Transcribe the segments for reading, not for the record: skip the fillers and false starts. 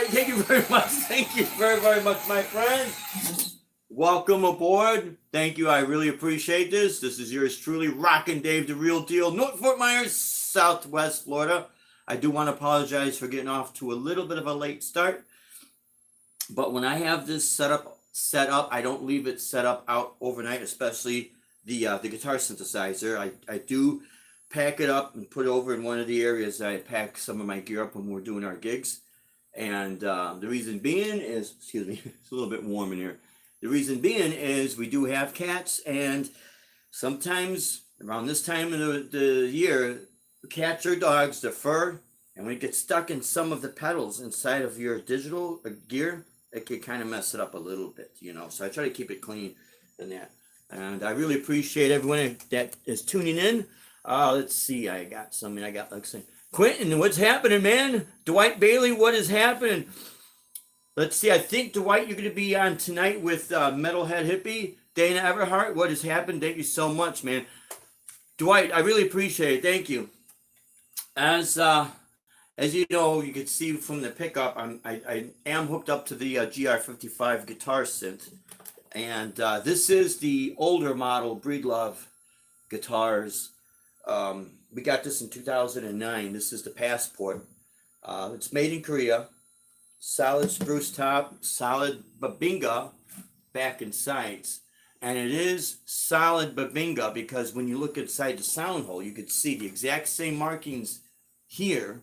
right, thank you very much. Thank you very, very much, my friend. Welcome aboard. Thank you. I really appreciate this. This is yours truly, Rockin' Dave, the real deal, North Fort Myers, Southwest Florida. I do want to apologize for getting off to a little bit of a late start, but when I have this set up, I don't leave it set up out overnight, especially the guitar synthesizer. I do pack it up and put it over in one of the areas that I pack some of my gear up when we're doing our gigs. And the reason being is, excuse me, it's a little bit warm in here. The reason being is we do have cats, and sometimes around this time of the year, cats or dogs, the fur, and when it gets stuck in some of the pedals inside of your digital gear, it can kind of mess it up a little bit, you know. So I try to keep it clean and that. And I really appreciate everyone that is tuning in. Let's see, I got like saying, Quentin, what's happening, man? Dwight Bailey, what is happening? Let's see, I think, Dwight, you're going to be on tonight with Metalhead Hippie. Dana Everhart, what has happened? Thank you so much, man. Dwight, I really appreciate it. Thank you. As you know, you can see from the pickup, I am hooked up to the GR55 guitar synth. And this is the older model Breedlove guitars. We got this in 2009. This is the Passport. It's made in Korea. Solid spruce top, solid Babinga back and sides. And it is solid Babinga because when you look inside the sound hole, you could see the exact same markings here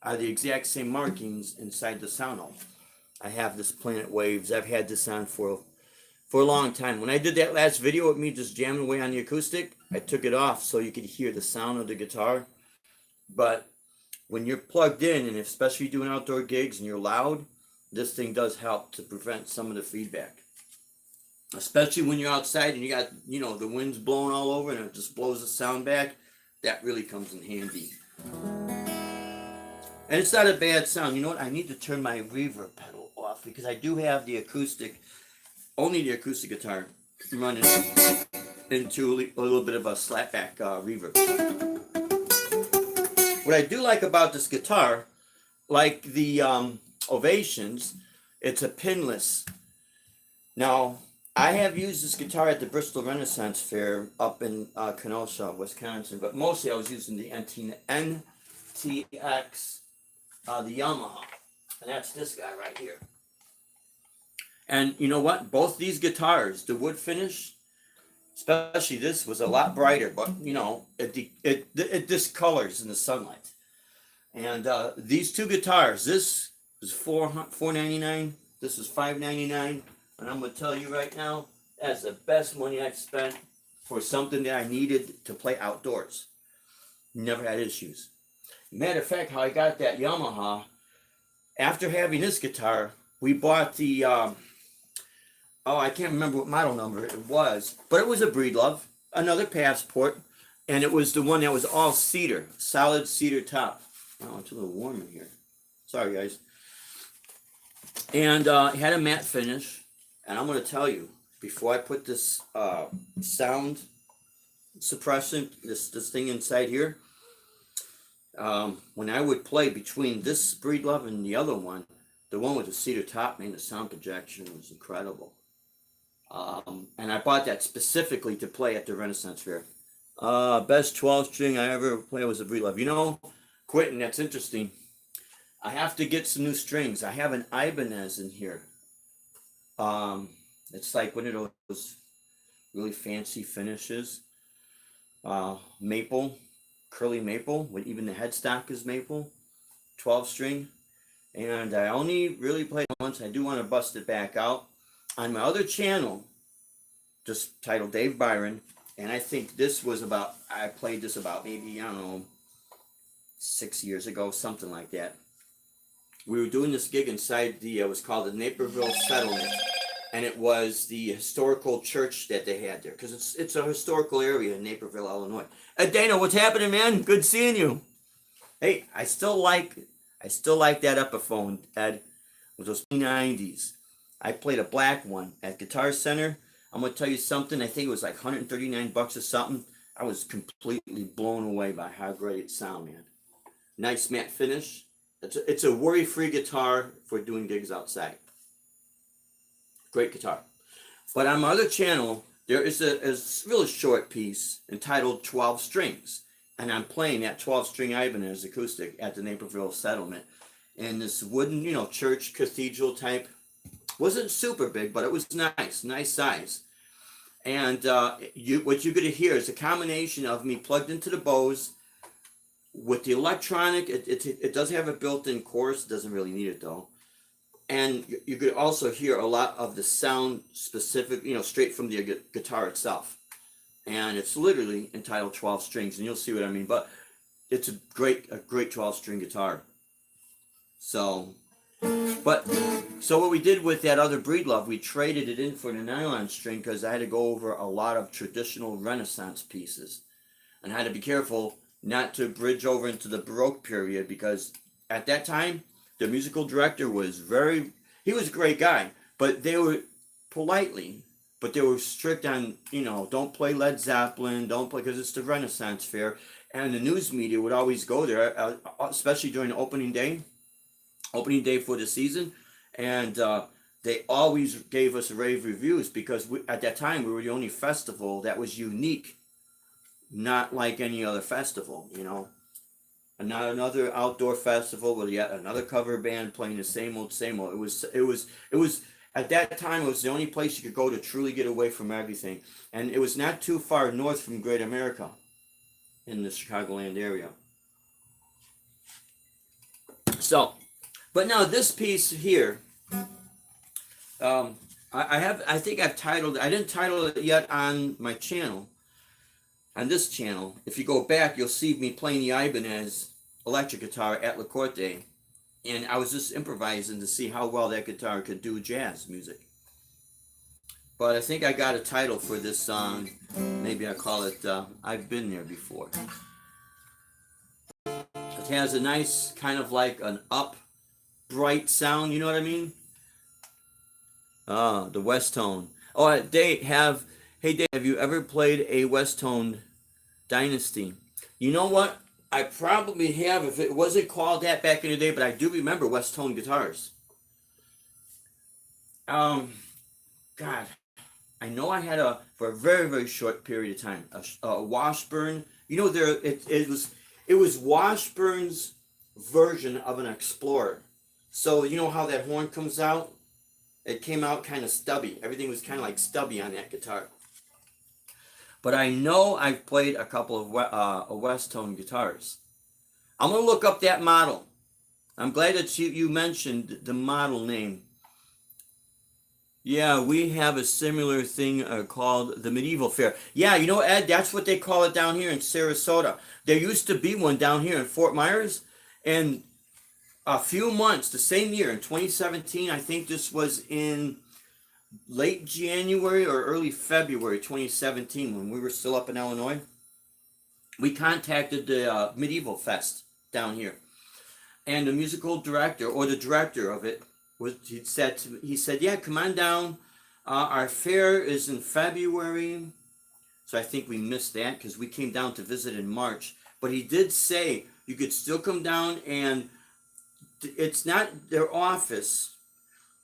are the exact same markings inside the sound hole. I have this Planet Waves. I've had this on for a long time. When I did that last video with me just jamming away on the acoustic, I took it off so you could hear the sound of the guitar. But when you're plugged in, and especially doing outdoor gigs and you're loud, this thing does help to prevent some of the feedback. Especially when you're outside and you got, you know, the wind's blowing all over and it just blows the sound back. That really comes in handy. And it's not a bad sound. You know what? I need to turn my reverb pedal off because I do have the acoustic, only the acoustic guitar running into a little bit of a slapback reverb. What I do like about this guitar, like the Ovations, it's a pinless. Now, I have used this guitar at the Bristol Renaissance Fair up in Kenosha, Wisconsin, but mostly I was using the NTX, the Yamaha, and that's this guy right here. And you know what? Both these guitars, the wood finish, especially this, was a lot brighter, but you know, it discolors in the sunlight. And these two guitars, this is $499, this is $599, and I'm gonna tell you right now, that's the best money I've spent for something that I needed to play outdoors. Never had issues. Matter of fact, how I got that Yamaha, after having this guitar, we bought the I can't remember what model number it was, but it was a Breedlove, another Passport, and it was the one that was all cedar, solid cedar top. Oh, it's a little warm in here. Sorry, guys. And it had a matte finish, and I'm going to tell you, before I put this sound suppressant, this thing inside here, when I would play between this Breedlove and the other one, the one with the cedar top, man, the sound projection was incredible. And I bought that specifically to play at the Renaissance Fair. Best 12-string I ever played was a Breedlove. You know, Quentin, that's interesting. I have to get some new strings. I have an Ibanez in here. It's like one of those really fancy finishes. Maple, curly maple, with even the headstock is maple. 12-string. And I only really played it once. I do want to bust it back out. On my other channel, just titled Dave Byron, and I think this was about, I played this about maybe, I don't know, 6 years ago, something like that. We were doing this gig inside it was called the Naperville Settlement, and it was the historical church that they had there, because it's a historical area in Naperville, Illinois. Dana, what's happening, man? Good seeing you. Hey, I still like that Epiphone, Ed, with those 90s. I played a black one at Guitar Center. I'm going to tell you something. I think it was like $139 or something. I was completely blown away by how great it sounded, man. Nice matte finish. It's a worry-free guitar for doing gigs outside. Great guitar. But on my other channel, there is a really short piece entitled 12 Strings. And I'm playing that 12-string Ibanez acoustic at the Naperville Settlement. And this wooden, church cathedral type. Wasn't super big, but it was nice size. And what you're going to hear is a combination of me plugged into the Bose with the electronic. It does have a built-in chorus. It doesn't really need it though. And you could also hear a lot of the sound specific, straight from the guitar itself. And it's literally entitled 12 Strings, and you'll see what I mean. But it's a great 12-string guitar. So what we did with that other Breedlove, we traded it in for the nylon string because I had to go over a lot of traditional Renaissance pieces. And I had to be careful not to bridge over into the Baroque period, because at that time, the musical director was he was a great guy, but they were but they were strict on, don't play Led Zeppelin, don't play, because it's the Renaissance fair. And the news media would always go there, especially during the opening day for the season. And they always gave us rave reviews, because at that time we were the only festival that was unique, not like any other festival, and not another outdoor festival with yet another cover band playing the same old. It was at that time, it was the only place you could go to truly get away from everything. And it was not too far north from Great America in the Chicagoland area. So, but now this piece here, I think I've titled, I didn't title it yet on my channel. On this channel, if you go back, you'll see me playing the Ibanez electric guitar at La Corte. And I was just improvising to see how well that guitar could do jazz music. But I think I got a title for this song. Maybe I call it I've Been There Before. It has a nice kind of like an bright sound, you know what I mean? The Westone. Oh, hey Dave, have you ever played a Westone Dynasty? You know what? I probably have, if it wasn't called that back in the day, but I do remember Westone guitars. God, I know I had for a very, very short period of time, a Washburn. It was Washburn's version of an Explorer. So you know how that horn comes out? It came out kind of stubby. Everything was kind of like stubby on that guitar. But I know I've played a couple of Westone guitars. I'm going to look up that model. I'm glad that you mentioned the model name. Yeah, we have a similar thing called the Medieval Fair. Yeah, Ed, that's what they call it down here in Sarasota. There used to be one down here in Fort Myers. And a few months, the same year, in 2017, I think this was in late January or early February 2017, when we were still up in Illinois, we contacted the Medieval Fest down here, and the musical director, or the director of it, he said, yeah, come on down. Our fair is in February, so I think we missed that because we came down to visit in March. But he did say you could still come down, and it's not their office,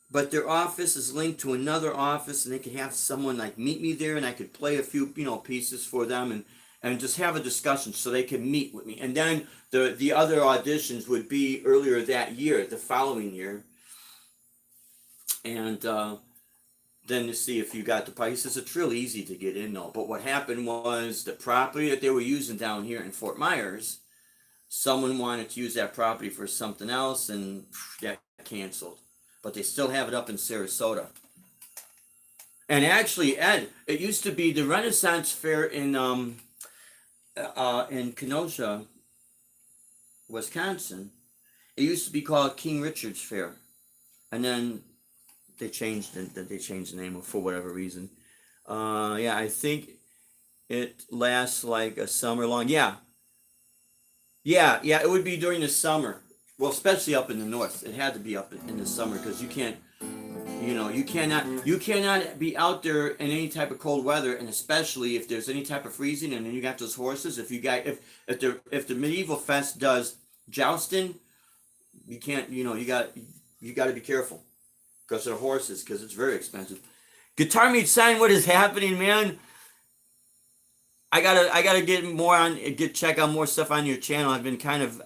but their office is linked to another office, and they could have someone like meet me there, and I could play a few, pieces for them, and just have a discussion so they can meet with me. And then the other auditions would be earlier that year, the following year. And then to see if you got the price. He says it's really easy to get in though. But what happened was the property that they were using down here in Fort Myers, someone wanted to use that property for something else, and that canceled. But they still have it up in Sarasota. And actually, Ed, it used to be the Renaissance Fair in Kenosha, Wisconsin. It used to be called King Richard's Fair, and then they changed the name for whatever reason. I think it lasts like a summer long. Yeah, it would be during the summer. Well, especially up in the north, it had to be up in the summer because you can't, you cannot be out there in any type of cold weather, and especially if there's any type of freezing, and then you got those horses. If the Medieval Fest does jousting, You can't, you got to be careful because of the horses, because it's very expensive. Guitar Meet Sign, what is happening, man? I gotta get check out more stuff on your channel. I've been kind of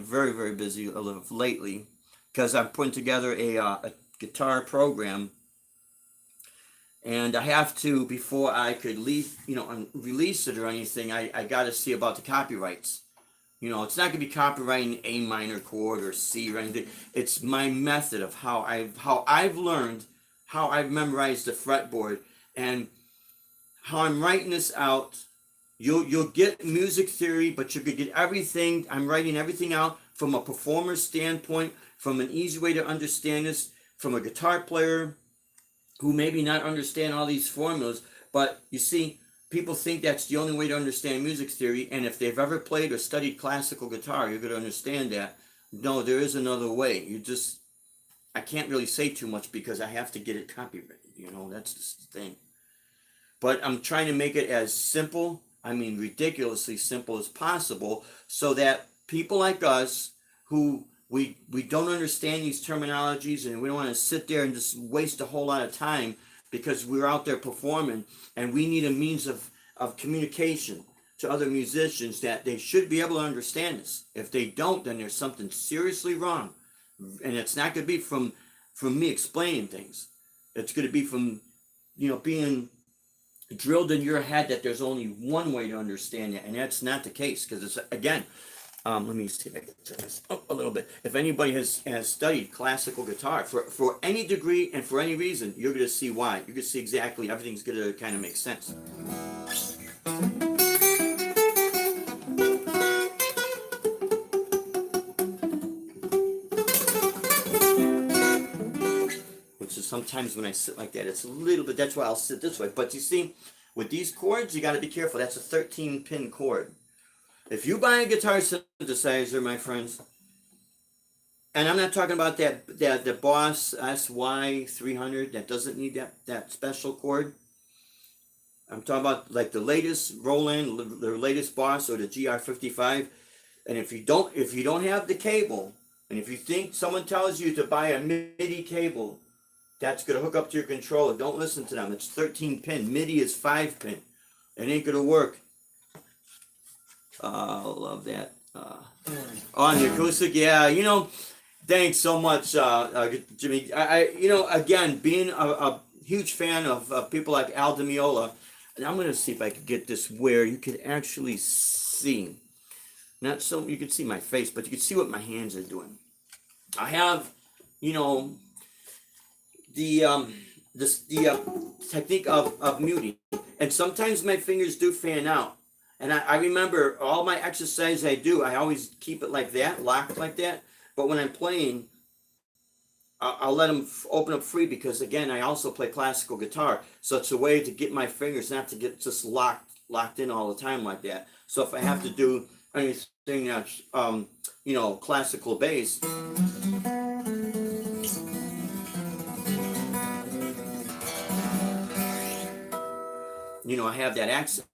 very very busy lately because I'm putting together a guitar program, and I have to, before I could release it or anything. I got to see about the copyrights. It's not going to be copyrighting A minor chord or C or anything. It's my method of how I've learned, how I've memorized the fretboard, and how I'm writing this out. You'll get music theory, but you could get everything. I'm writing everything out from a performer's standpoint, from an easy way to understand this, from a guitar player who maybe not understand all these formulas. But you see, people think that's the only way to understand music theory, and if they've ever played or studied classical guitar, you're going to understand that. No, there is another way. I can't really say too much because I have to get it copyrighted. That's the thing. But I'm trying to make it as simple, ridiculously simple as possible, so that people like us who we don't understand these terminologies, and we don't want to sit there and just waste a whole lot of time because we're out there performing, and we need a means of communication to other musicians that they should be able to understand this. If they don't, then there's something seriously wrong. And it's not going to be from me explaining things. It's going to be from, being drilled in your head that there's only one way to understand it, and that's not the case, because it's, again, let me see if I can turn this up a little bit. If anybody has studied classical guitar for any degree and for any reason, you're going to see why. You're going to see exactly, everything's going to kind of make sense. Which is sometimes when I sit like that, it's a little bit, that's why I'll sit this way. But you see, with these chords, you got to be careful. That's a 13-pin chord. If you buy a guitar synthesizer, my friends, and I'm not talking about the Boss SY300 that doesn't need that special chord. I'm talking about like the latest Roland, the latest Boss, or the GR55. And if you don't have the cable, and if you think someone tells you to buy a MIDI cable that's going to hook up to your controller, don't listen to them. It's 13-pin. MIDI is 5-pin. It ain't going to work. I love that. On the acoustic, yeah, thanks so much, Jimmy. Again, being a huge fan of people like Al Di Meola, and I'm going to see if I can get this where you can actually see, not so you can see my face, but you can see what my hands are doing. I have, the technique of muting, and sometimes my fingers do fan out. And I remember all my exercises I always keep it like that, locked like that. But when I'm playing, I'll let them open up free, because, again, I also play classical guitar. So it's a way to get my fingers not to get just locked in all the time like that. So if I have to do anything that's, classical bass, I have that accent.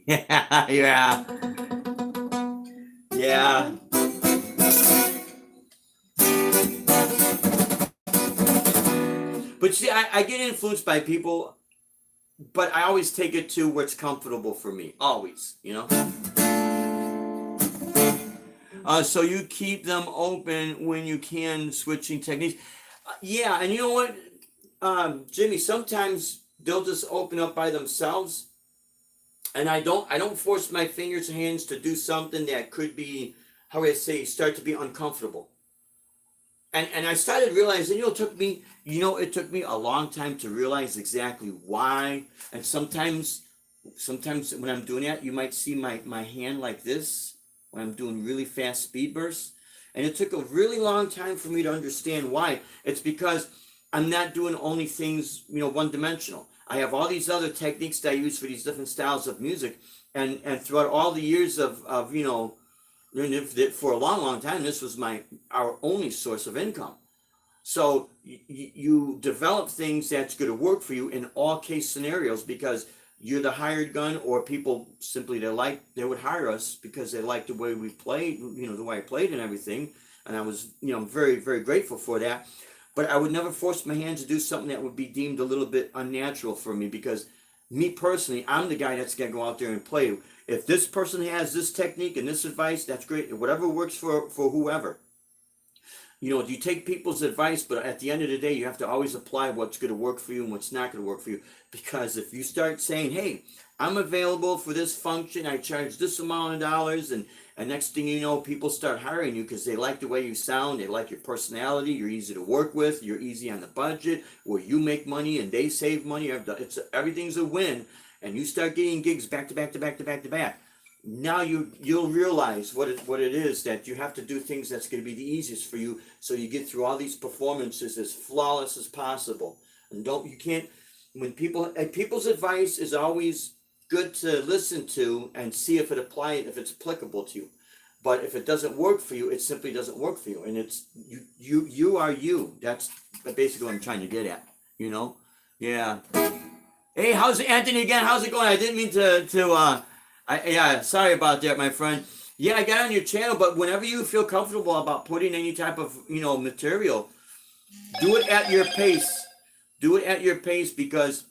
Yeah. But see, I get influenced by people, but I always take it to what's comfortable for me. Always, So you keep them open when you can, switching techniques. Yeah, and you know what, Jimmy, sometimes they'll just open up by themselves. And I don't force my fingers and hands to do something that could be, how would I say, start to be uncomfortable. And I started realizing, it took me a long time to realize exactly why. And sometimes when I'm doing that, you might see my hand like this when I'm doing really fast speed bursts. And it took a really long time for me to understand why. It's because I'm not doing only things, one-dimensional. I have all these other techniques that I use for these different styles of music, and throughout all the years of for a long time, this was our only source of income. So you develop things that's going to work for you in all case scenarios, because you're the hired gun, or people simply they would hire us because they like the way we played, the way I played and everything. And I was, very, very grateful for that. But I would never force my hand to do something that would be deemed a little bit unnatural for me, because me personally, I'm the guy that's going to go out there and play. If this person has this technique and this advice, that's great. Whatever works for whoever. You take people's advice, but at the end of the day, you have to always apply what's going to work for you and what's not going to work for you. Because if you start saying, hey, I'm available for this function, I charge this amount of dollars, and next thing you know, people start hiring you because they like the way you sound, they like your personality, you're easy to work with, you're easy on the budget, where you make money and they save money, everything's a win, and you start getting gigs back to back to back to back to back. Now you'll realize what it is that you have to do things that's going to be the easiest for you, so you get through all these performances as flawless as possible. And when people's advice is always good to listen to and see if it's applicable to you. But if it doesn't work for you, it simply doesn't work for you, and it's you are you. That's basically what I'm trying to get at. Yeah. Hey, how's Anthony again? How's it going? I didn't mean to. Sorry about that, my friend. Yeah, I got on your channel, but whenever you feel comfortable about putting any type of, material, do it at your pace. Do it at your pace, because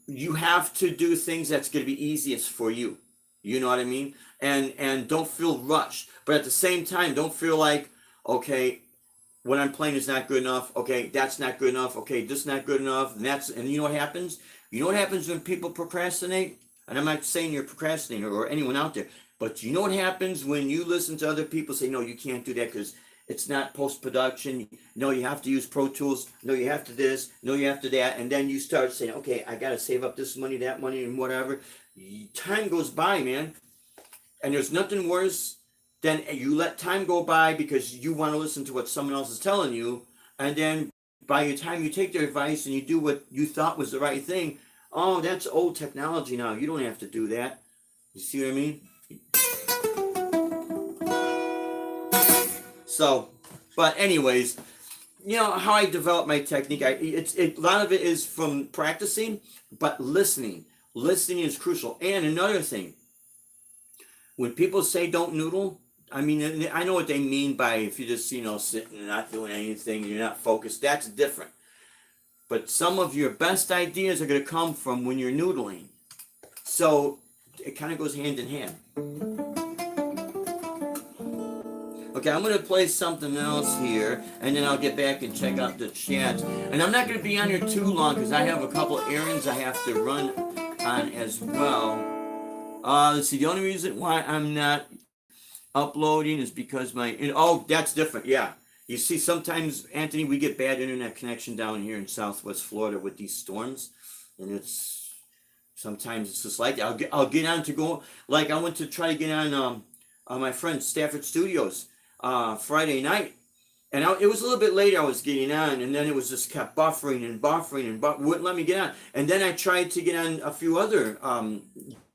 you have to do things that's going to be easiest for you. You know what I mean? And don't feel rushed. But at the same time, don't feel like, okay, what I'm playing is not good enough. Okay, that's not good enough. Okay, this is not good enough. And you know what happens? You know what happens when people procrastinate? And I'm not saying you're a procrastinator or anyone out there, but you know what happens when you listen to other people say, no, you can't do that because it's not post-production. No, you have to use Pro Tools. No, you have to this. No, you have to that. And then you start saying, okay, I got to save up this money, that money, and whatever. Time goes by, man. And there's nothing worse than you let time go by because you want to listen to what someone else is telling you. And then by the time you take their advice and you do what you thought was the right thing, oh, that's old technology now. You don't have to do that. You see what I mean? So, but anyways, how I develop my technique, a lot of it is from practicing, but listening. Listening is crucial. And another thing, when people say don't noodle, I mean, I know what they mean by if you just, sitting and not doing anything, you're not focused, that's different. But some of your best ideas are going to come from when you're noodling. So it kind of goes hand in hand. Okay, I'm going to play something else here, and then I'll get back and check out the chat. And I'm not going to be on here too long because I have a couple errands I have to run on as well. Let's see, the only reason why I'm not uploading is because that's different. Yeah, you see, sometimes, Anthony, we get bad internet connection down here in Southwest Florida with these storms, and sometimes it's just like that. I'll get on to go, like I went to try to get on my friend Stafford Studios Friday night, and it was a little bit late I was getting on, and then it was just kept buffering and wouldn't let me get on. And then I tried to get on a few other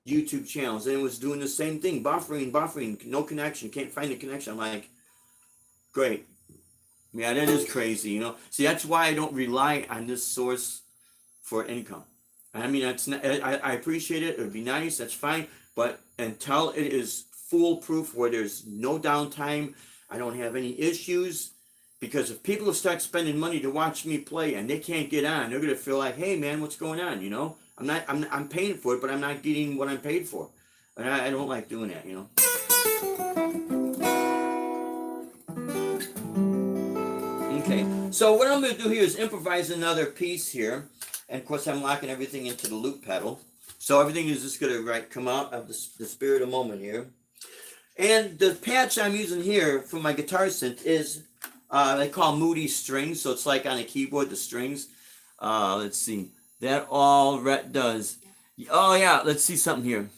YouTube channels, and it was doing the same thing, buffering, no connection, can't find the connection. I'm like, great. Yeah, that is crazy, See, that's why I don't rely on this source for income. I mean, I appreciate it. It would be nice. That's fine. But until it is foolproof, where there's no downtime, I don't have any issues. Because if people start spending money to watch me play and they can't get on, they're gonna feel like, hey man, what's going on? I'm paying for it, but I'm not getting what I'm paid for. And I don't like doing that, Okay, so what I'm going to do here is improvise another piece here. And of course, I'm locking everything into the loop pedal. So everything is just going to come out of the spirit of moment here. And the patch I'm using here for my guitar synth is, they call Moody strings. So it's like on a keyboard, the strings. Let's see. That all Rhett does. Oh, yeah, let's see something here.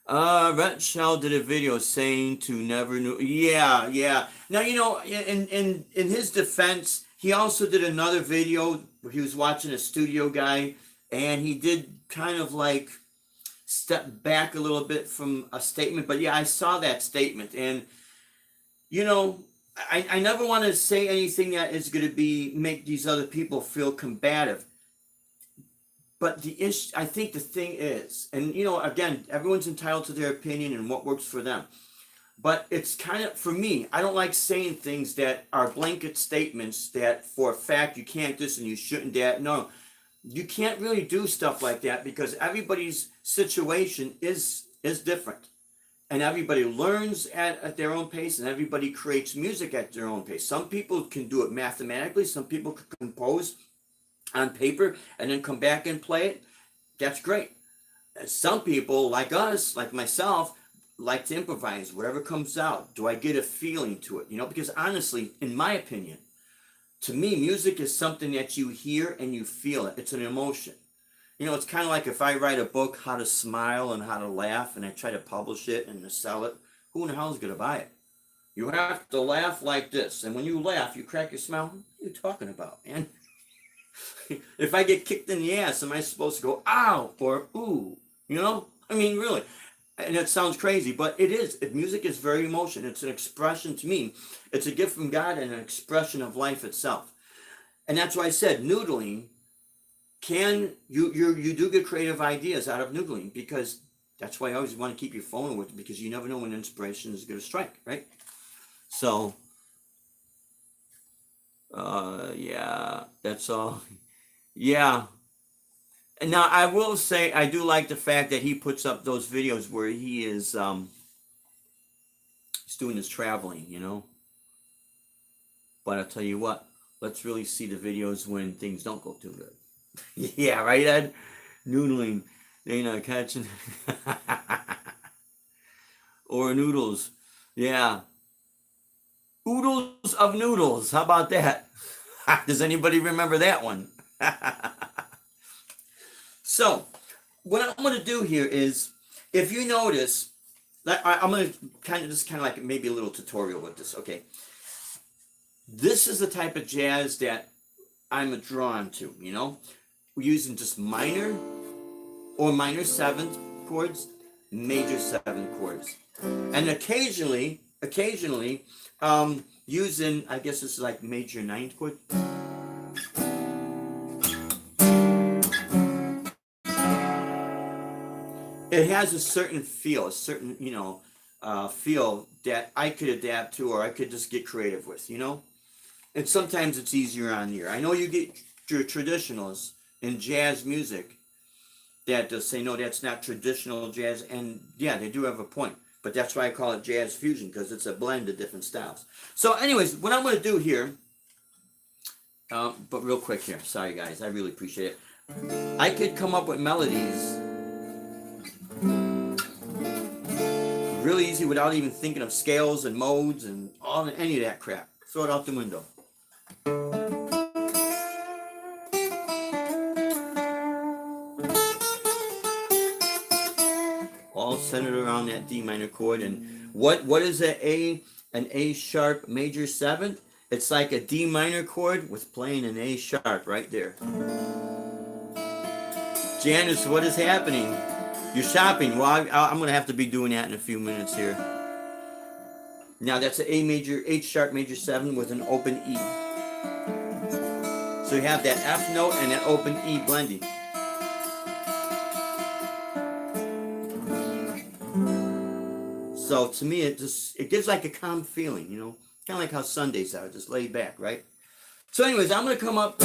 Rhett Shell did a video saying to never know. Yeah. Now, in his defense, he also did another video where he was watching a studio guy, and he did kind of like step back a little bit from a statement. But yeah, I saw that statement, and I never want to say anything that is going to be make these other people feel combative. But the issue, I think the thing is, and again, everyone's entitled to their opinion and what works for them. But it's kind of, for me, I don't like saying things that are blanket statements that for a fact you can't this and you shouldn't that. No, you can't really do stuff like that because everybody's situation is different. And everybody learns at their own pace and everybody creates music at their own pace. Some people can do it mathematically. Some people can compose on paper and then come back and play it. That's great. Some people like us, like myself, like to improvise whatever comes out. Do I get a feeling to it? Because honestly, in my opinion, to me, music is something that you hear and you feel it. It's an emotion. It's kind of like if I write a book, How to Smile and How to Laugh, and I try to publish it and to sell it, who in the hell is going to buy it? You have to laugh like this. And when you laugh, you crack your smile. What are you talking about, man? If I get kicked in the ass, am I supposed to go, ow, or ooh? I mean, really. And it sounds crazy, but it is. Music is very emotion. It's an expression to me. It's a gift from God and an expression of life itself. And that's why I said noodling. You do get creative ideas out of noodling, because that's why I always want to keep your phone with you, because you never know when inspiration is going to strike, right? So, yeah, that's all. Yeah. And now I will say I do like the fact that he puts up those videos where he is he's doing his traveling, But I'll tell you what, let's really see the videos when things don't go too good. Yeah, right, Ed? Noodling. They not catching. Or noodles. Yeah. Oodles of noodles. How about that? Does anybody remember that one? So, what I'm going to do here is, if you notice, I'm going to kind of like maybe a little tutorial with this, okay? This is the type of jazz that I'm drawn to, We're using just minor or minor 7th chords, major 7th chords. And occasionally, using, I guess this is like major 9th chord. It has a certain feel, a certain, feel that I could adapt to, or I could just get creative with, And sometimes it's easier on the ear. I know you get your traditionalists in jazz music that just say, no, that's not traditional jazz. And yeah, they do have a point. But that's why I call it jazz fusion, because it's a blend of different styles. So anyways, what I'm going to do here, but real quick here, sorry guys, I really appreciate it. I could come up with melodies really easy without even thinking of scales and modes and any of that crap. Throw it out the window. All centered around that D minor chord. And what is an A sharp major 7th? It's like a D minor chord with playing an A sharp right there. Janice, what is happening? You're shopping. Well, I'm going to have to be doing that in a few minutes here. Now that's an H sharp major 7 with an open E. So you have that F note and that open E blending. So to me, it gives like a calm feeling, kind of like how Sundays are, just laid back, right? So anyways, I'm going to come up,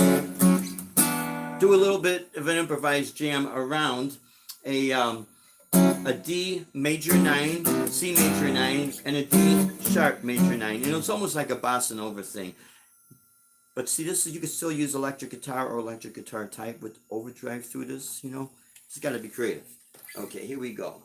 do a little bit of an improvised jam around a D major 9, C major 9, and a D sharp major 9. It's almost like a bossa nova thing. But see, you can still use electric guitar or electric guitar type with overdrive through this, It's got to be creative. Okay, here we go.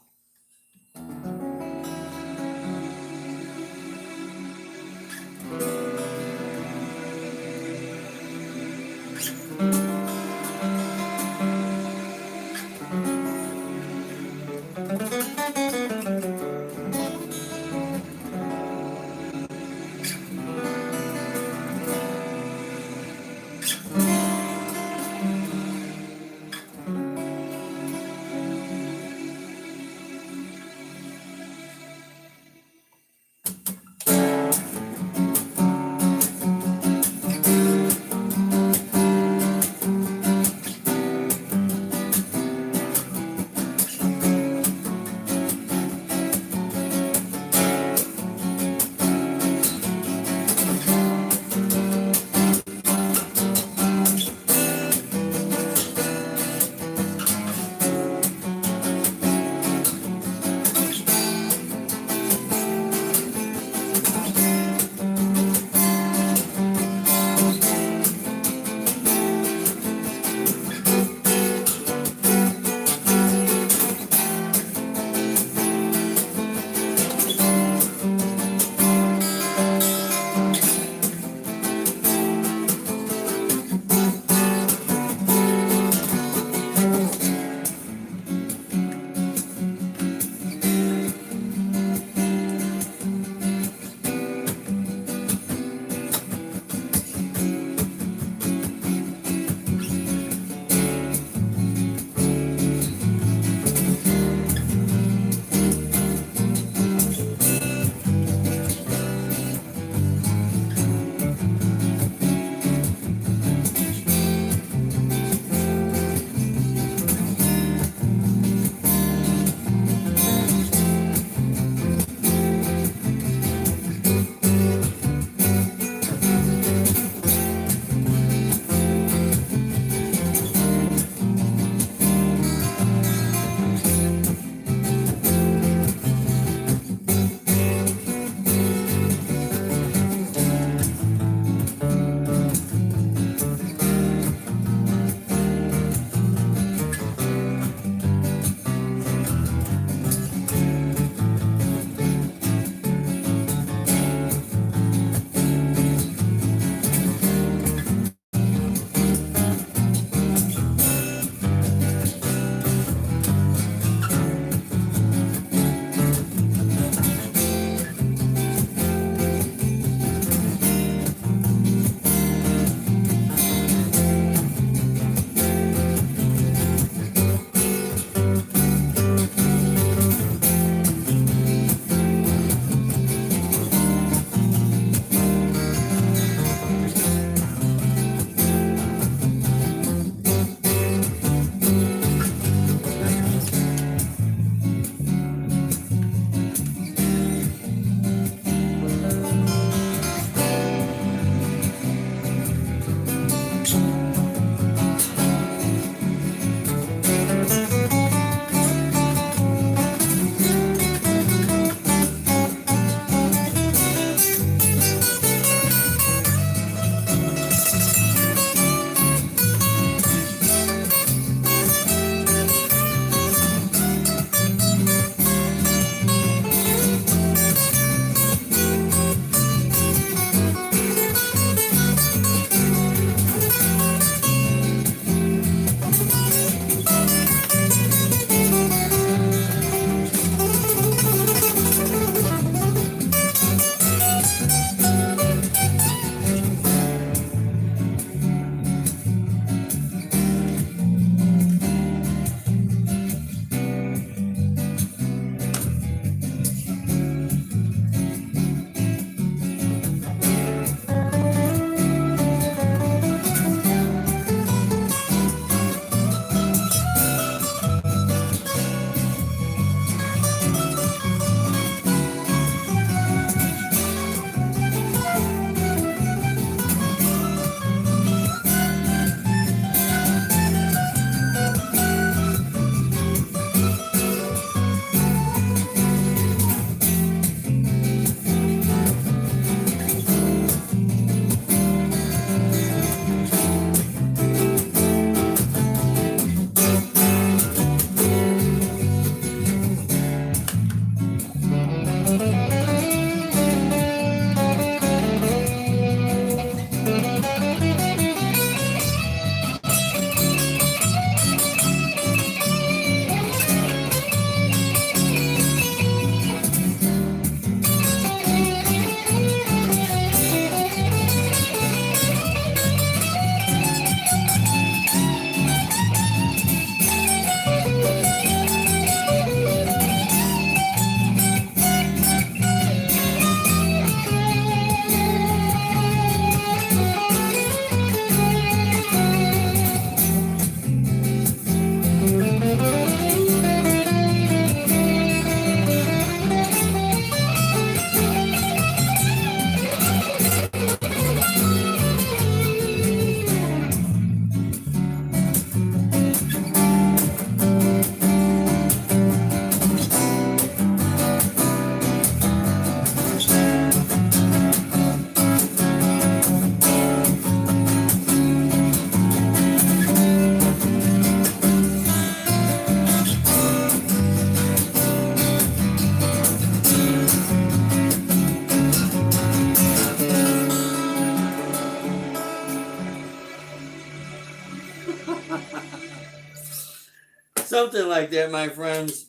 Something like that, my friends.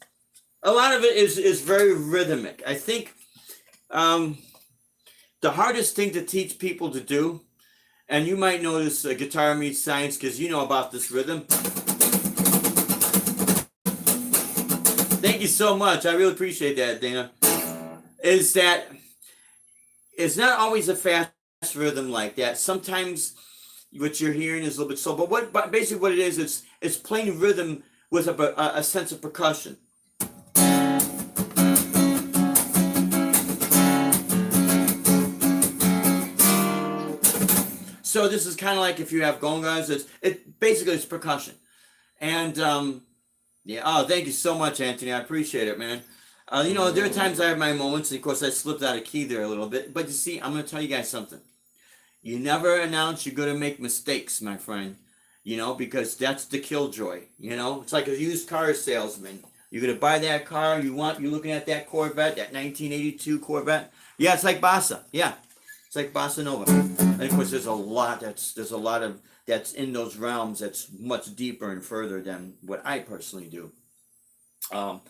A lot of it is very rhythmic. I think the hardest thing to teach people to do, and you might notice Guitar Meets Science because you know about this rhythm. Thank you so much. I really appreciate that, Dana. Is that it's not always a fast rhythm like that. Sometimes what you're hearing is a little bit slow, but basically what it is, it's playing rhythm with a sense of percussion. So this is kind of like if you have gongas, it's percussion. And yeah, oh, thank you so much, Anthony. I appreciate it, man. There are times I have my moments, and of course I slipped out of key there a little bit. But you see, I'm going to tell you guys something. You never announce you're going to make mistakes, my friend. Because that's the killjoy. It's like a used car salesman. You're going to buy that car, you're looking at that Corvette, that 1982 Corvette. Yeah, it's like Bossa. Yeah, it's like Bossa Nova. And of course, there's a lot of that's in those realms that's much deeper and further than what I personally do. But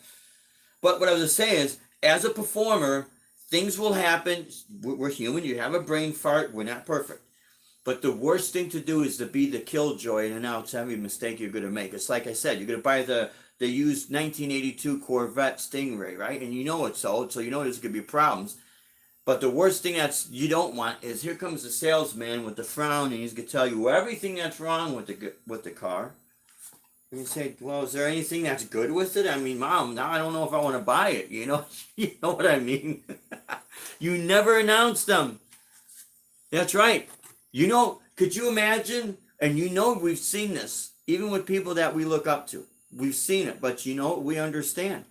what I was saying is, as a performer, things will happen. We're human. You have a brain fart. We're not perfect. But the worst thing to do is to be the killjoy and announce every mistake you're going to make. It's like I said, you're going to buy the used 1982 Corvette Stingray, right? And you know it's old, so you know there's going to be problems. But the worst thing you don't want is here comes the salesman with the frown, and he's going to tell you everything that's wrong with the car. And you say, well, is there anything that's good with it? I mean, Mom, now I don't know if I want to buy it. You know what I mean? You never announce them. That's right. Could you imagine? And we've seen this, even with people that we look up to. We've seen it, but we understand.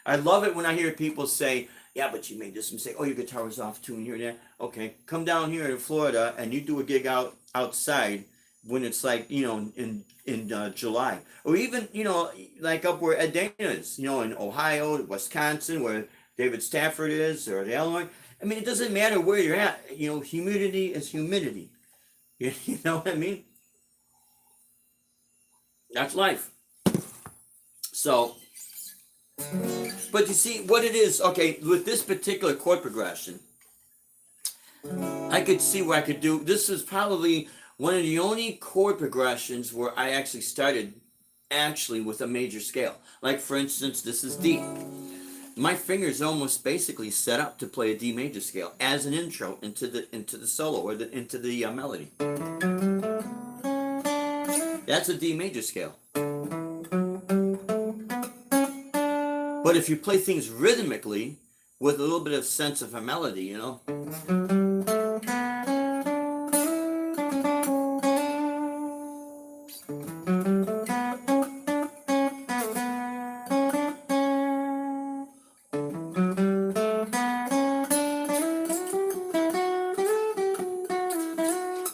I love it when I hear people say, yeah, but you made this mistake. Oh, your guitar was off tune here and there. Okay, come down here in Florida and you do a gig outside when it's like, in July. Or even, like up where Ed Dana is, in Ohio, Wisconsin, where David Stafford is, or Illinois. I mean, it doesn't matter where you're at. Humidity is humidity. You know what I mean? That's life. So, but you see what it is, okay, with this particular chord progression, I could see what I could do. This is probably one of the only chord progressions where I actually started with a major scale. Like, for instance, this is D. My fingers almost basically set up to play a D major scale as an intro into the solo or into the melody. That's a D major scale. But if you play things rhythmically with a little bit of sense of a melody,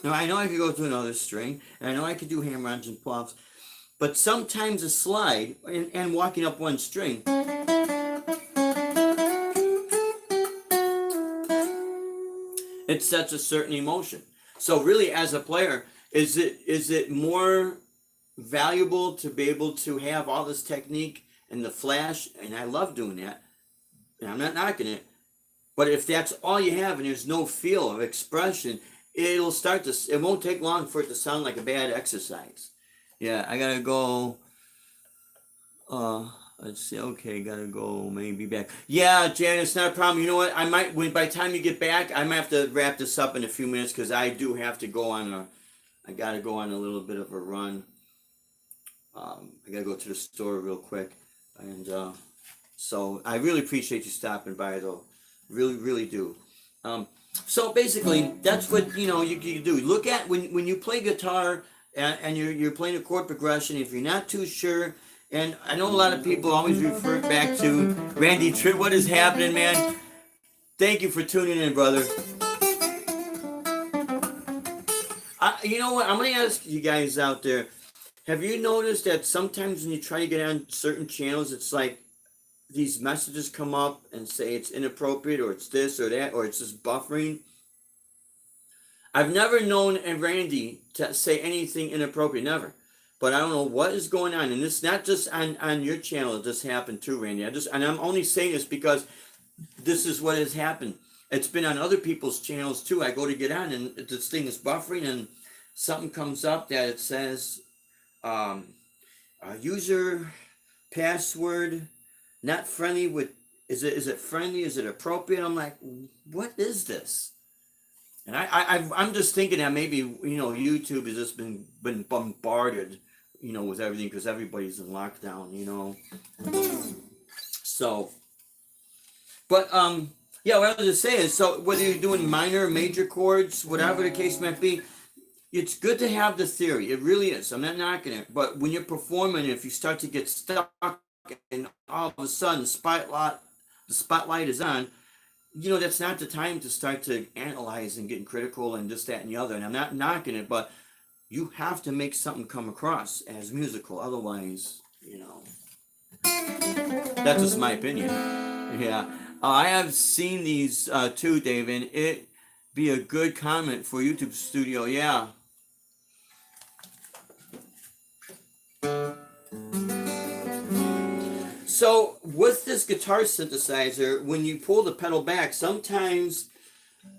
Now, I know I could go to another string, and I know I could do hammer-ons and pull-offs, but sometimes a slide and walking up one string it sets a certain emotion. So really, as a player, is it more valuable to be able to have all this technique and the flash? And I love doing that, and I'm not knocking it. But if that's all you have and there's no feel of expression, it won't take long for it to sound like a bad exercise. Yeah, I gotta go. Let's see. Okay, gotta go. Maybe back. Yeah, Jan, it's not a problem. You know what? I might. By the time you get back, I might have to wrap this up in a few minutes because I do have to go on I gotta go on a little bit of a run. I gotta go to the store real quick, and so I really appreciate you stopping by, though. Really, really do. So basically, that's what you do. Look at when you play guitar and you're playing a chord progression. If you're not too sure. And I know a lot of people always refer back to Randy Tritt. What is happening, man? Thank you for tuning in, brother. You know what? I'm going to ask you guys out there. Have you noticed that sometimes when you try to get on certain channels, it's like these messages come up and say it's inappropriate or it's this or that or it's just buffering? I've never known Randy to say anything inappropriate. Never. But I don't know what is going on, and it's not just on your channel. This happened too, Randy. And I'm only saying this because this is what has happened. It's been on other people's channels too. I go to get on, and this thing is buffering, and something comes up that it says user password not friendly with. Is it friendly? Is it appropriate? I'm like, what is this? And I'm just thinking that maybe YouTube has just been bombarded with everything because everybody's in lockdown. So, but yeah, what I was just saying is, so whether you're doing minor, major chords, whatever the case might be, it's good to have the theory. It really is. I'm not knocking it, but when you're performing, if you start to get stuck and all of a sudden the spotlight is on, that's not the time to start to analyze and getting critical and this, that, and the other. And I'm not knocking it, but you have to make something come across as musical. Otherwise, that's just my opinion. Yeah. I have seen these too, Dave, and it be a good comment for YouTube Studio. Yeah. So with this guitar synthesizer, when you pull the pedal back, sometimes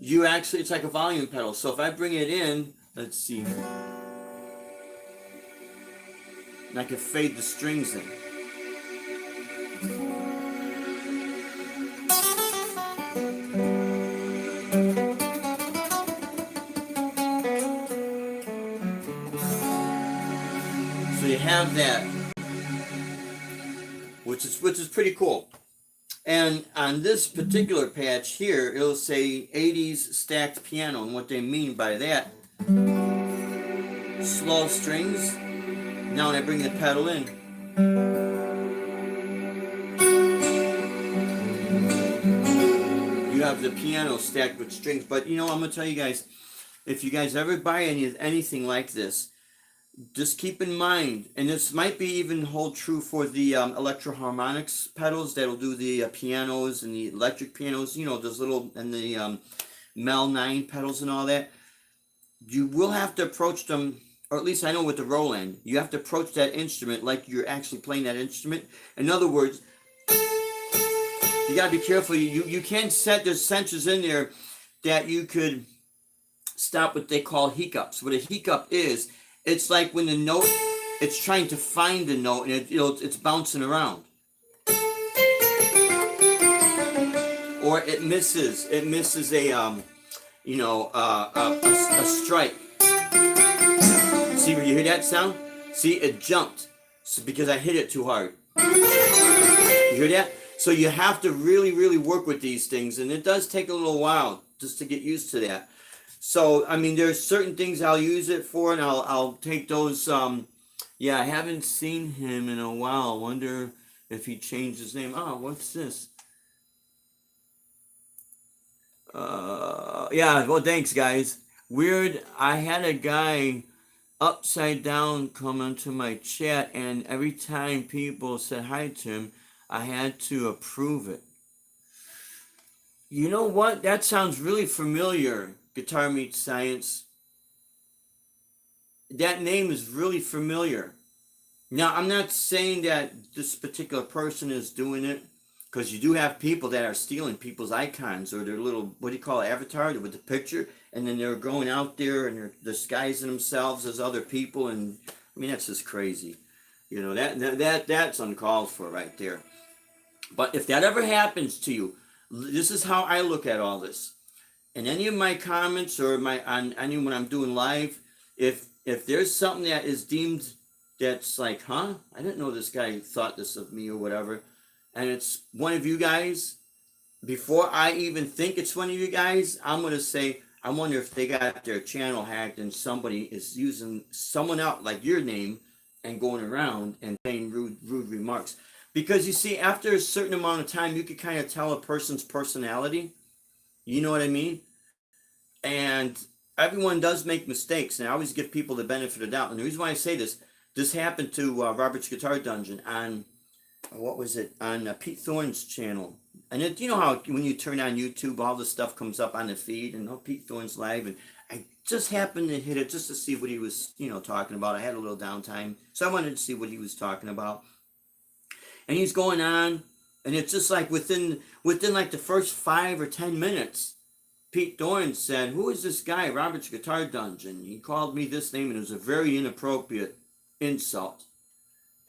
it's like a volume pedal. So if I bring it in, let's see, and I can fade the strings in. So you have that, which is pretty cool. And on this particular patch here, it'll say 80s stacked piano, and what they mean by that, slow strings. Now when I bring the pedal in, you have the piano stacked with strings. But I'm gonna tell you guys, if you guys ever buy anything like this, just keep in mind, and this might be even hold true for the Electro-Harmonix pedals that'll do the pianos and the electric pianos, those little, and the Mel 9 pedals and all that. You will have to approach them, or at least I know with the Roland, you have to approach that instrument like you're actually playing that instrument. In other words, you gotta be careful. You can't set, there's sensors in there that you could stop what they call hiccups. What a hiccup is, it's like when the note, it's trying to find the note, and it's bouncing around, or it misses a strike. See where you hear that sound? See, it jumped, because I hit it too hard. You hear that? So you have to really, really work with these things, and it does take a little while just to get used to that. So, I mean, there's certain things I'll use it for, and I'll take those. Yeah, I haven't seen him in a while. I wonder if he changed his name. Oh, what's this? Yeah, well, thanks, guys. Weird, I had a guy upside down come into my chat, and every time people said hi to him, I had to approve it. You know what? That sounds really familiar. Guitar Meets Science. That name is really familiar. Now, I'm not saying that this particular person is doing it, because you do have people that are stealing people's icons or their little, what do you call it, avatar with the picture, and then they're going out there and they're disguising themselves as other people, and I mean, that's just crazy. That's uncalled for right there. But if that ever happens to you, this is how I look at all this. In any of my comments or on any when I'm doing live, if there's something that is deemed that's like, huh, I didn't know this guy thought this of me or whatever, and it's one of you guys, before I even think it's one of you guys, I'm gonna say, I wonder if they got their channel hacked and somebody is using someone out like your name and going around and saying rude remarks. Because you see, after a certain amount of time, you can kind of tell a person's personality. You know what I mean? And everyone does make mistakes, and I always give people the benefit of the doubt. And the reason why I say this happened to Robert's Guitar Dungeon on what was it, on Pete Thorne's channel. And it, you know how when you turn on YouTube, all the stuff comes up on the feed, and oh, Pete Thorne's live, and I just happened to hit it just to see what he was, talking about. I had a little downtime, so I wanted to see what he was talking about. And he's going on, and it's just like within like the first 5 or 10 minutes, Pete Thorne said, "Who is this guy, Robert's Guitar Dungeon?" He called me this name, and it was a very inappropriate insult.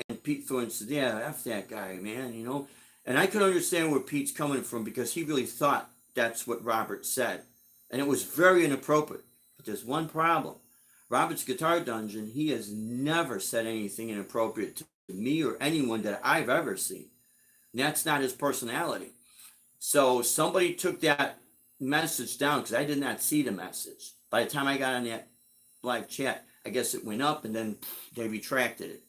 And Pete Thorne said, "Yeah, F that guy, man." And I could understand where Pete's coming from because he really thought that's what Robert said. And it was very inappropriate. But there's one problem. Robert's Guitar Dungeon, he has never said anything inappropriate to me or anyone that I've ever seen. And that's not his personality. So somebody took that message down because I did not see the message. By the time I got on that live chat, I guess it went up and then they retracted it.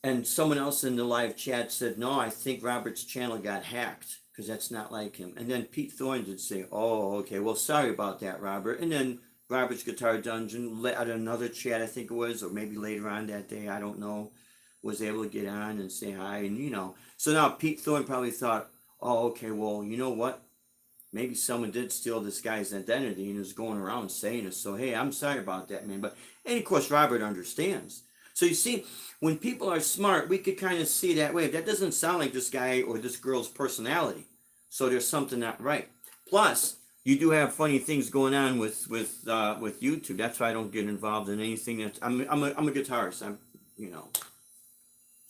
And someone else in the live chat said, "No, I think Robert's channel got hacked because that's not like him." And then Pete Thorne did say, "Oh, okay, well, sorry about that, Robert." And then Robert's Guitar Dungeon, at another chat, I think it was, or maybe later on that day, I don't know, was able to get on and say hi. And, so now Pete Thorne probably thought, "Oh, okay, well, you know what? Maybe someone did steal this guy's identity and is going around saying it. So, hey, I'm sorry about that, man." And of course, Robert understands. So you see, when people are smart, we could kind of see that way. That doesn't sound like this guy or this girl's personality. So there's something not right. Plus, you do have funny things going on with YouTube. That's why I don't get involved in anything. I'm a guitarist.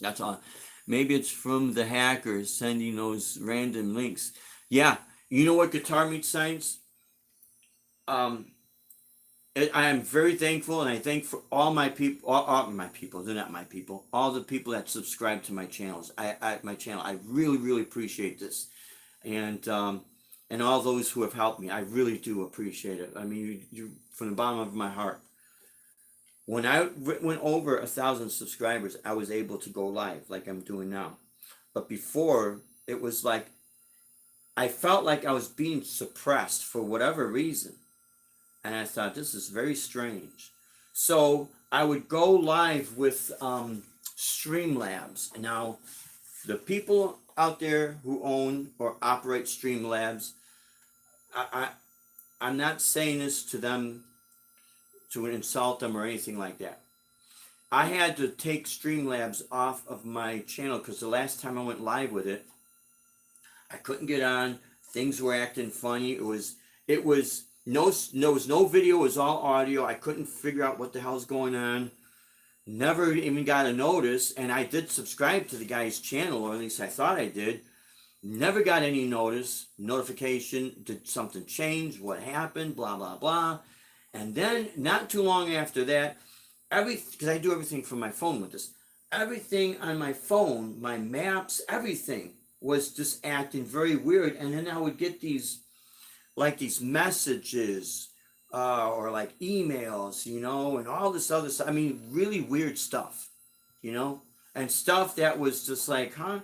That's all. Maybe it's from the hackers sending those random links. Yeah, you know what, Guitar Meets Science? I am very thankful, and I thank for all my people, all my people. They're not my people. All the people that subscribe to my channels. My channel. I really, really appreciate this, and all those who have helped me. I really do appreciate it. I mean, you from the bottom of my heart. When I went over 1,000 subscribers, I was able to go live like I'm doing now. But before, it was like I felt like I was being suppressed for whatever reason. And I thought, this is very strange. So I would go live with Streamlabs. And now, the people out there who own or operate Streamlabs, I'm not saying this to them to insult them or anything like that. I had to take Streamlabs off of my channel because the last time I went live with it, I couldn't get on. Things were acting funny. It was no video. It was all audio. I couldn't figure out what the hell's going on. Never even got a notice. And I did subscribe to the guy's channel, or at least I thought I did. Never got any notification. Did something change? What happened? Blah, blah, blah. And then, not too long after that, because I do everything from my phone with this, everything on my phone, my maps, everything was just acting very weird. And then I would get these messages or like emails, and all this other stuff. I mean, really weird stuff, and stuff that was just like, huh?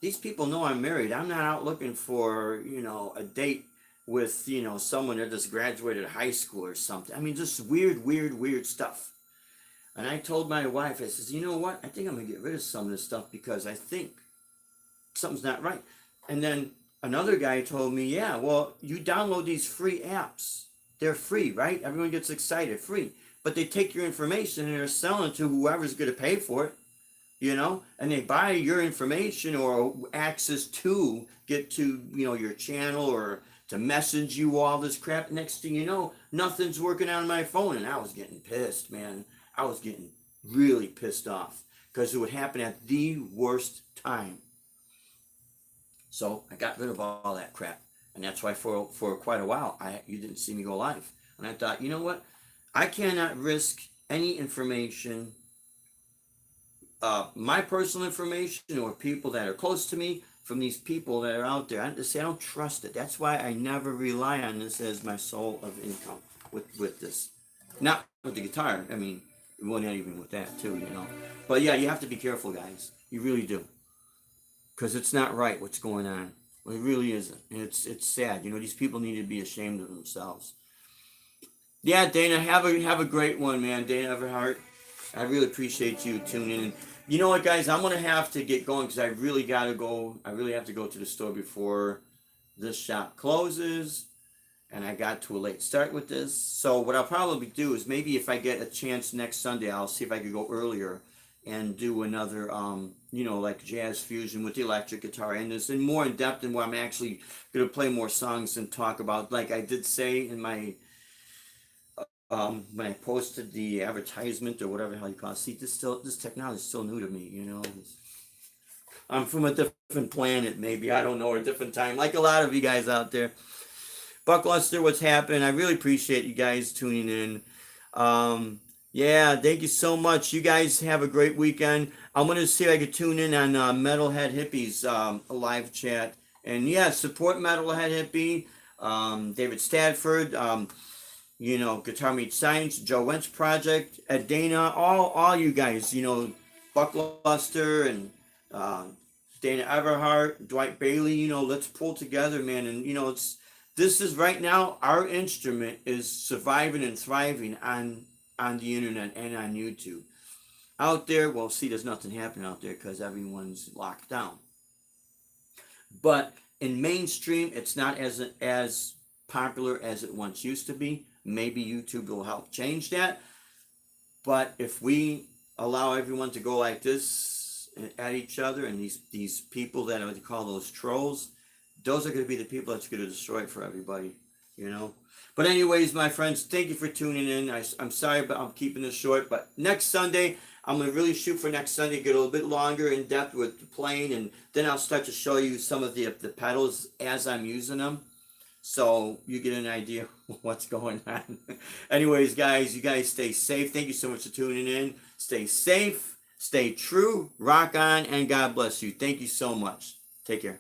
These people know I'm married. I'm not out looking for, a date with, someone that just graduated high school or something. I mean, just weird stuff. And I told my wife, I says, you know what? I think I'm going to get rid of some of this stuff because I think something's not right. And then another guy told me, yeah, well, you download these free apps. They're free, right? Everyone gets excited, free. But they take your information and they're selling it to whoever's going to pay for it, and they buy your information or access to get to, your channel or to message you all this crap. Next thing you know, nothing's working on my phone. And I was getting pissed, man. I was getting really pissed off because it would happen at the worst time. So I got rid of all that crap. And that's why for quite a while, you didn't see me go live. And I thought, you know what? I cannot risk any information, my personal information or people that are close to me, from these people that are out there. I don't trust it. That's why I never rely on this as my source of income with this. Not with the guitar. I mean, well, not even with that too, But yeah, you have to be careful, guys. You really do. Because it's not right what's going on. Well, it really isn't. And it's sad. These people need to be ashamed of themselves. Yeah, Dana, have a great one, man. Dana Everhart. I really appreciate you tuning in. You know what, guys? I'm gonna have to get going because I really gotta go. I really have to go to the store before this shop closes, and I got to a late start with this. So what I'll probably do is maybe if I get a chance next Sunday, I'll see if I could go earlier and do another, like jazz fusion with the electric guitar, and this and more in depth, and where I'm actually gonna play more songs and talk about, like I did say in my when I posted the advertisement or whatever the hell you call it. See, this technology is still new to me. I'm from a different planet, maybe, I don't know, or a different time, like a lot of you guys out there. Buckluster, what's happening? I really appreciate you guys tuning in. Yeah, thank you so much. You guys have a great weekend. I'm gonna see if I can tune in on Metalhead Hippies live chat, and yeah, support Metalhead Hippie, David Stadford, Guitar Meets Science, Joe Wentz Project, Ed Dana, all you guys, Buckluster and Dana Everhart, Dwight Bailey, let's pull together, man, and this is right now our instrument is surviving and thriving on the internet and on YouTube. Out there, well, see, there's nothing happening out there because everyone's locked down. But in mainstream, it's not as popular as it once used to be. Maybe YouTube will help change that. But if we allow everyone to go like this at each other, and these people that I would call those trolls, those are going to be the people that's going to destroy it for everybody, But anyways, my friends, thank you for tuning in. I'm sorry, but I'm keeping this short. But next Sunday, I'm going to really shoot for next Sunday, get a little bit longer in depth with the playing, and then I'll start to show you some of the pedals as I'm using them, so you get an idea what's going on. Anyways, guys, you guys stay safe. Thank you so much for tuning in. Stay safe, stay true, rock on, and God bless you. Thank you so much. Take care.